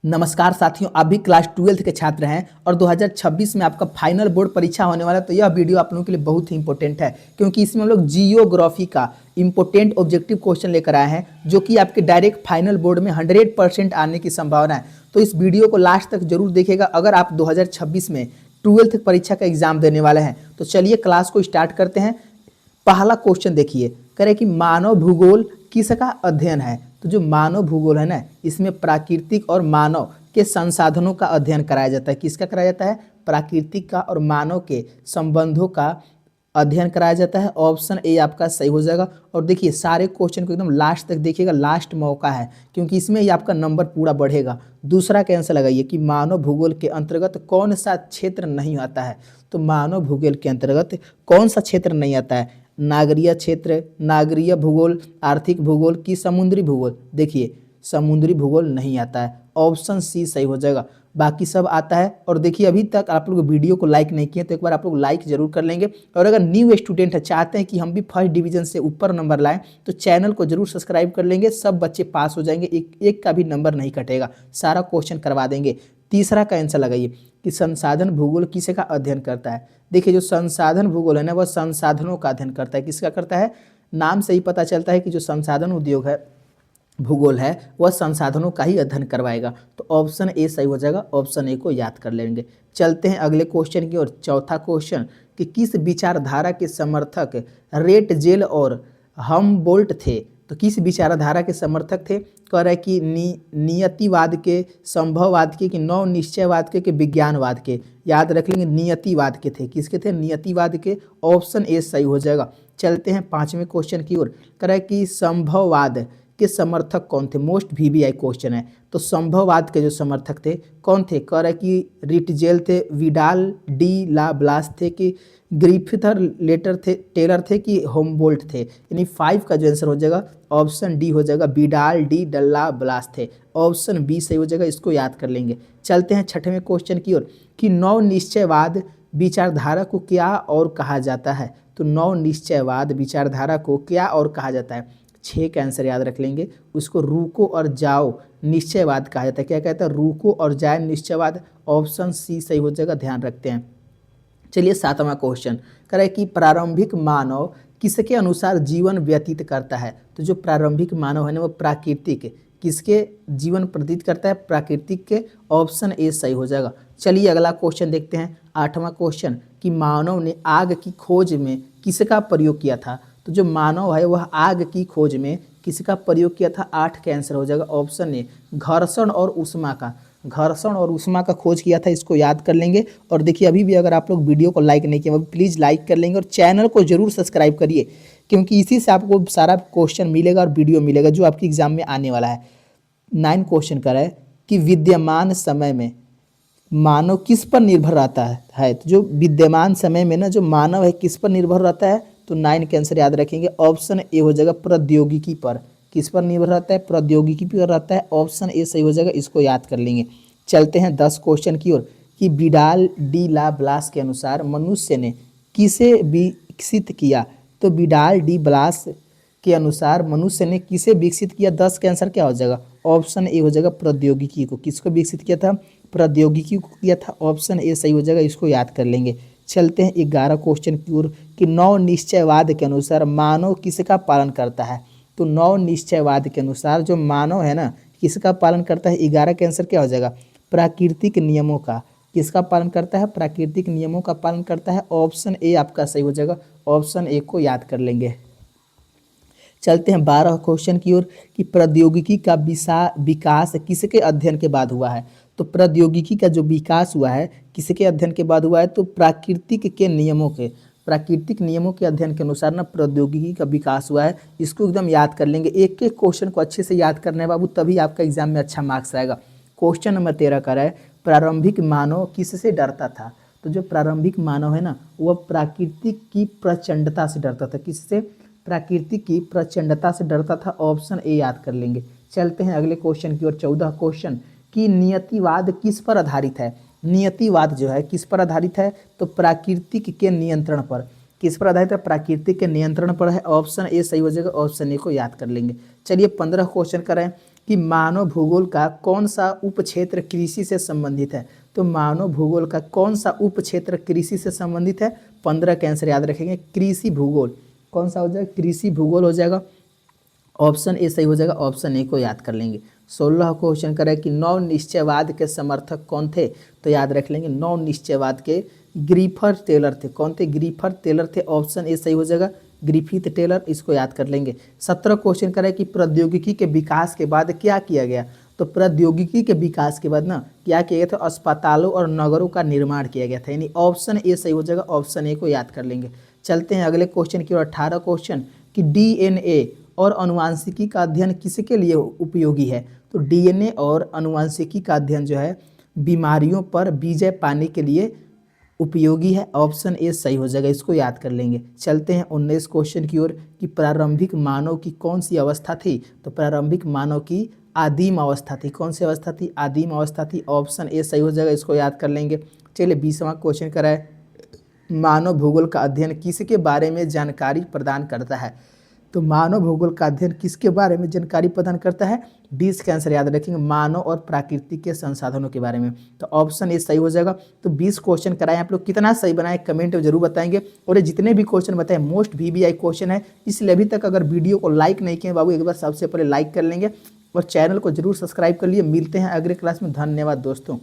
नमस्कार साथियों, आप भी क्लास 12th के छात्र हैं और 2026 में आपका फाइनल बोर्ड परीक्षा होने वाला है। तो यह वीडियो आप लोगों के लिए बहुत ही इंपॉर्टेंट है क्योंकि इसमें हम लोग जियोग्राफी का इंपॉर्टेंट ऑब्जेक्टिव क्वेश्चन लेकर आए हैं जो कि आपके डायरेक्ट फाइनल बोर्ड में 100% आने की संभावना है। तो इस वीडियो को लास्ट तक जरूर देखिएगा अगर आप 2026 में 12th परीक्षा का एग्जाम देने वाले हैं। तो चलिए क्लास को स्टार्ट करते हैं। पहला क्वेश्चन देखिए, कह रहे कि मानव भूगोल किसका अध्ययन है। तो जो मानव भूगोल है ना, इसमें प्राकृतिक और मानव के संसाधनों का अध्ययन कराया जाता है। किसका कराया जाता है? प्राकृतिक का और मानव के संबंधों का अध्ययन कराया जाता है। ऑप्शन ए आपका सही हो जाएगा। और देखिए सारे क्वेश्चन को एकदम लास्ट तक देखिएगा, लास्ट मौका है क्योंकि इसमें ही आपका नंबर पूरा बढ़ेगा। दूसरा का आंसर लगाइए कि मानव भूगोल के अंतर्गत कौन सा क्षेत्र नहीं आता है। तो मानव भूगोल के अंतर्गत कौन सा क्षेत्र नहीं आता है? नागरीय क्षेत्र, नागरीय भूगोल, आर्थिक भूगोल की समुद्री भूगोल। देखिए समुद्री भूगोल नहीं आता है, ऑप्शन सी सही हो जाएगा। बाकी सब आता है। और देखिए अभी तक आप लोग वीडियो को लाइक नहीं किए तो एक बार आप लोग लाइक जरूर कर लेंगे। और अगर न्यू स्टूडेंट है, चाहते हैं कि हम भी फर्स्ट डिवीजन से ऊपर नंबर लाएं, तो चैनल को जरूर सब्सक्राइब कर लेंगे। सब बच्चे पास हो जाएंगे, एक का भी नंबर नहीं कटेगा, सारा क्वेश्चन करवा देंगे। तीसरा का आंसर लगाइए कि संसाधन भूगोल किसे का अध्ययन करता है। देखिए जो संसाधन भूगोल है ना, वह संसाधनों का अध्ययन करता है। किसका करता है? नाम से ही पता चलता है कि जो संसाधन उद्योग है, भूगोल है, वह संसाधनों का ही अध्ययन करवाएगा। तो ऑप्शन ए सही हो जाएगा, ऑप्शन ए को याद कर लेंगे। चलते हैं अगले क्वेश्चन की ओर। चौथा क्वेश्चन कि किस विचारधारा के समर्थक रेट जेल और हमबोल्ट थे। तो किस विचारधारा के समर्थक थे? कह रहा है कि नियतिवाद के, संभववाद के, कि नव निश्चयवाद के, विज्ञानवाद के। याद रख लेंगे, नियतिवाद के थे। किसके थे? नियतिवाद के। ऑप्शन ए सही हो जाएगा। चलते हैं पांचवें क्वेश्चन की ओर। कह रहा है कि संभववाद के समर्थक कौन थे? मोस्ट वीवीआई क्वेश्चन है। तो संभववाद के जो समर्थक थे कौन थे? कह रहा है कि रिटजेल थे, विडाल डी ला ब्लास थे, कि ग्रिफिथर लेटर थे, टेलर थे, कि होमबोल्ट थे। यानी 5 का जो आंसर हो जाएगा ऑप्शन डी हो जाएगा, विडाल डी डल्ला ब्लास थे। ऑप्शन बी सही हो जाएगा, इसको याद कर लेंगे। चलते हैं छठवें क्वेश्चन की ओर कि नव निश्चयवाद विचारधारा को क्या और कहा जाता है। तो नव निश्चयवाद विचारधारा को क्या और कहा जाता है? 6 का आंसर याद रख लेंगे। उसको रुको और जाओ निश्चयवाद कहा जाता है। क्या कहता है? रुको और जाए निश्चयवाद। ऑप्शन सी सही हो जाएगा, ध्यान रखते हैं। चलिए सातवां क्वेश्चन कह रहा है कि प्रारंभिक मानव किसके अनुसार जीवन व्यतीत करता है। तो जो प्रारंभिक मानव है ना, वो प्राकृतिक किसके जीवन व्यतीत करता है? प्राकृतिक के। ऑप्शन ए सही हो जाएगा। चलिए अगला क्वेश्चन देखते हैं, आठवां क्वेश्चन कि मानव ने आग की खोज में किसका प्रयोग किया था। तो जो मानव है वह आग की खोज में किसका प्रयोग किया था? 8 का आंसर हो जाएगा, ऑप्शन ए घर्षण और ऊष्मा का। घर्षण और ऊष्मा का खोज किया था, इसको याद कर लेंगे। और देखिए अभी भी अगर आप लोग वीडियो को लाइक नहीं किए, प्लीज़ लाइक कर लेंगे और चैनल को जरूर सब्सक्राइब करिए क्योंकि इसी से आपको सारा क्वेश्चन मिलेगा और वीडियो मिलेगा जो आपके एग्जाम में आने वाला है। 9 क्वेश्चन कर रहा है कि विद्यमान समय में मानव किस पर निर्भर रहता है। तो जो विद्यमान समय में ना जो मानव है किस पर निर्भर रहता है? तो 9 के आंसर याद रखेंगे, ऑप्शन ए हो जाएगा, प्रौद्योगिकी पर। किस पर निर्भर रहता है? प्रौद्योगिकी पर रहता है। ऑप्शन ए सही हो जाएगा, इसको याद कर लेंगे। चलते हैं 10 क्वेश्चन की ओर कि विडाल डी ला ब्लास के अनुसार मनुष्य ने किसे विकसित किया। तो विडाल डी ब्लास के अनुसार मनुष्य ने किसे विकसित किया? 10 का आंसर क्या हो जाएगा? ऑप्शन ए हो जाएगा, प्रौद्योगिकी को। किसको विकसित किया था? प्रौद्योगिकी को किया था। ऑप्शन ए सही हो जाएगा, इसको याद कर लेंगे। चलते हैं 11 क्वेश्चन की ओर कि नव निश्चयवाद के अनुसार मानव किसका पालन करता है। तो नव निश्चयवाद के अनुसार जो मानव है ना, किसका पालन करता है? 11 का आंसर क्या हो जाएगा? प्राकृतिक नियमों का। किसका पालन करता है? प्राकृतिक नियमों का पालन करता है। ऑप्शन ए आपका सही हो जाएगा, ऑप्शन ए को याद कर लेंगे। चलते हैं 12 क्वेश्चन की ओर कि प्रौद्योगिकी का विकास किसके अध्ययन के बाद हुआ है। तो प्रौद्योगिकी का जो विकास हुआ है किसके अध्ययन के बाद हुआ है? तो प्राकृतिक के नियमों के, प्राकृतिक नियमों के अध्ययन के अनुसार ना प्रौद्योगिकी का विकास हुआ है। इसको एकदम याद कर लेंगे, एक एक क्वेश्चन को अच्छे से याद करना है बाबू, तभी आपका एग्जाम में अच्छा मार्क्स आएगा। क्वेश्चन नंबर 13 का है प्रारंभिक मानव किससे डरता था। तो जो प्रारंभिक मानव है ना, वह प्राकृतिक की प्रचंडता से डरता था। किससे? प्राकृतिक की प्रचंडता से डरता था। ऑप्शन ए याद कर लेंगे। चलते हैं अगले क्वेश्चन की ओर। 14 क्वेश्चन कि नियतिवाद किस पर आधारित है। नियतिवाद जो है किस पर आधारित है? तो प्राकृतिक के नियंत्रण पर। किस पर आधारित है? प्राकृतिक के नियंत्रण पर है। ऑप्शन ए सही हो जाएगा, ऑप्शन ए को याद कर लेंगे। चलिए 15 क्वेश्चन करें कि मानव भूगोल का कौन सा उपक्षेत्र कृषि से संबंधित है। तो मानव भूगोल का कौन सा उपक्षेत्र कृषि से संबंधित है। 15 का आंसर याद रखेंगे, कृषि भूगोल। कौन सा हो जाएगा, कृषि भूगोल हो जाएगा। ऑप्शन ए सही हो जाएगा, ऑप्शन ए को याद कर लेंगे। 16 क्वेश्चन करें कि नव निश्चयवाद के समर्थक कौन थे। तो याद रख लेंगे, नव निश्चयवाद के ग्रिफिथ टेलर थे। कौन थे, ग्रिफिथ टेलर थे। ऑप्शन ए सही हो जाएगा, ग्रिफिथ टेलर, इसको याद कर लेंगे। 17 क्वेश्चन करें कि प्रौद्योगिकी के विकास के बाद क्या किया गया। तो प्रौद्योगिकी के विकास के बाद ना क्या किया गया था, अस्पतालों और नगरों का निर्माण किया गया था। यानी ऑप्शन ए सही हो जाएगा, ऑप्शन ए को याद कर लेंगे। चलते हैं अगले क्वेश्चन की ओर। 18 क्वेश्चन कि डीएनए और अनुवांशिकी का अध्ययन किसके लिए उपयोगी है। तो डीएनए और अनुवांशिकी का अध्ययन जो है बीमारियों पर विजय पाने के लिए उपयोगी है। ऑप्शन ए सही हो जाएगा, इसको याद कर लेंगे। चलते हैं 19 क्वेश्चन की ओर कि प्रारंभिक मानव की कौन सी अवस्था थी। तो प्रारंभिक मानव की आदिम अवस्था थी। कौन सी अवस्था थी, आदिम अवस्था थी। ऑप्शन ए सही हो जाएगा, इसको याद कर लेंगे। चलिए 20वां क्वेश्चन कराए, मानव भूगोल का अध्ययन किसके बारे में जानकारी प्रदान करता है। तो मानव भूगोल का अध्ययन किसके बारे में जानकारी प्रदान करता है। 20 का आंसर याद रखेंगे, मानव और प्राकृतिक के संसाधनों के बारे में। तो ऑप्शन ए सही हो जाएगा। तो 20 क्वेश्चन कराए, आप लोग कितना सही बनाए कमेंट में जरूर बताएंगे। और ये जितने भी क्वेश्चन बताए मोस्ट वीवीआई क्वेश्चन है, इसलिए अभी तक अगर वीडियो को लाइक नहीं किए बाबू, एक बार सबसे पहले लाइक कर लेंगे और चैनल को जरूर सब्सक्राइब कर लिए। मिलते हैं अगले क्लास में, धन्यवाद दोस्तों।